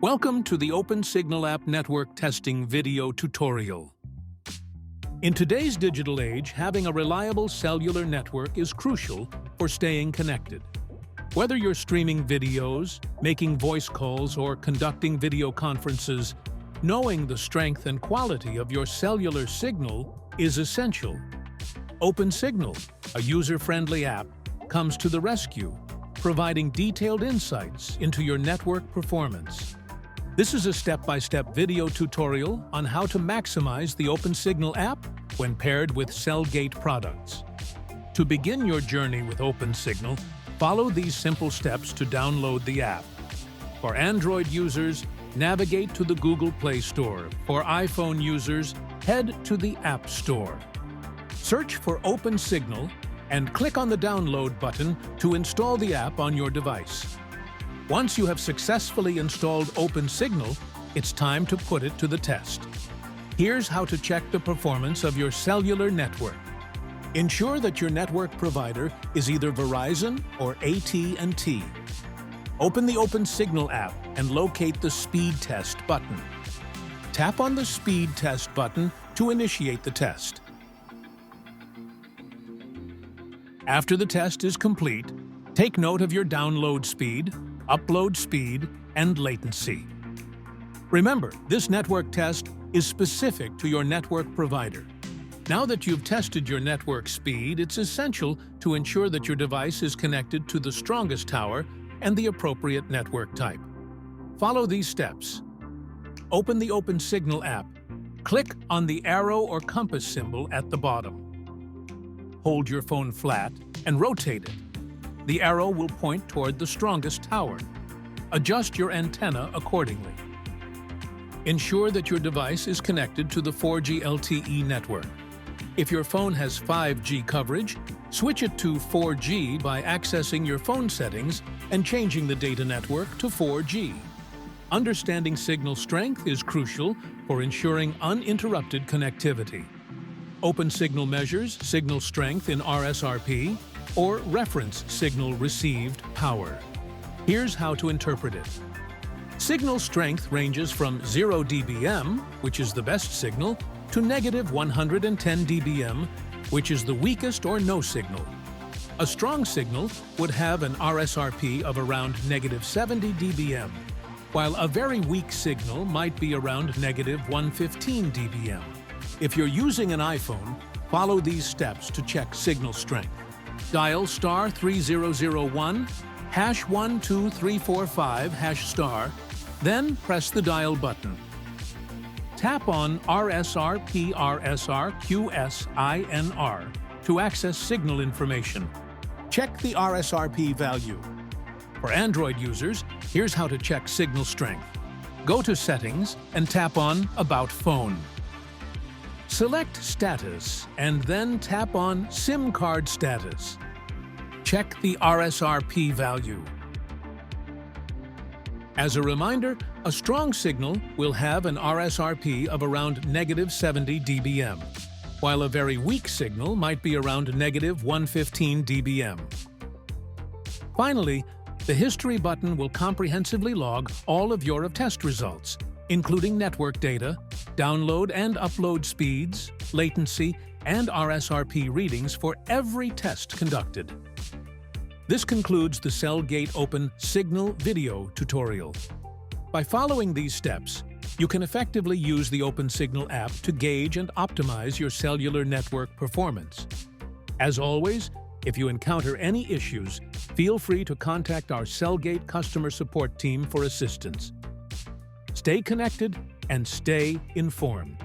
Welcome to the OpenSignal app network testing video tutorial. In today's digital age, having a reliable cellular network is crucial for staying connected. Whether you're streaming videos, making voice calls, or conducting video conferences, knowing the strength and quality of your cellular signal is essential. OpenSignal, a user-friendly app, comes to the rescue, providing detailed insights into your network performance. This is a step-by-step video tutorial on how to maximize the OpenSignal app when paired with CellGate products. To begin your journey with OpenSignal, follow these simple steps to download the app. For Android users, navigate to the Google Play Store. For iPhone users, head to the App Store. Search for OpenSignal and click on the download button to install the app on your device. Once you have successfully installed OpenSignal, it's time to put it to the test. Here's how to check the performance of your cellular network. Ensure that your network provider is either Verizon or AT&T. Open the OpenSignal app and locate the Speed Test button. Tap on the Speed Test button to initiate the test. After the test is complete, take note of your download speed, upload speed, and latency. Remember, this network test is specific to your network provider. Now that you've tested your network speed, it's essential to ensure that your device is connected to the strongest tower and the appropriate network type. Follow these steps. Open the OpenSignal app. Click on the arrow or compass symbol at the bottom. Hold your phone flat and rotate it. The arrow will point toward the strongest tower. Adjust your antenna accordingly. Ensure that your device is connected to the 4G LTE network. If your phone has 5G coverage, switch it to 4G by accessing your phone settings and changing the data network to 4G. Understanding signal strength is crucial for ensuring uninterrupted connectivity. OpenSignal measures signal strength in RSRP, or reference signal received power. Here's how to interpret it. Signal strength ranges from 0 dBm, which is the best signal, to negative 110 dBm, which is the weakest or no signal. A strong signal would have an RSRP of around negative 70 dBm, while a very weak signal might be around negative 115 dBm. If you're using an iPhone, follow these steps to check signal strength. Dial *3001, #12345, then press the dial button. Tap on RSRPRSRQSINR to access signal information. Check the RSRP value. For Android users, here's how to check signal strength. Go to Settings and tap on About Phone. Select Status and then tap on SIM card status. Check the RSRP value. As a reminder, a strong signal will have an RSRP of around negative 70 dBm, while a very weak signal might be around negative 115 dBm. Finally, the History button will comprehensively log all of your test results, including network data, download and upload speeds, latency, and RSRP readings for every test conducted. This concludes the CellGate OpenSignal video tutorial. By following these steps, you can effectively use the OpenSignal app to gauge and optimize your cellular network performance. As always, if you encounter any issues, feel free to contact our CellGate customer support team for assistance. Stay connected and stay informed.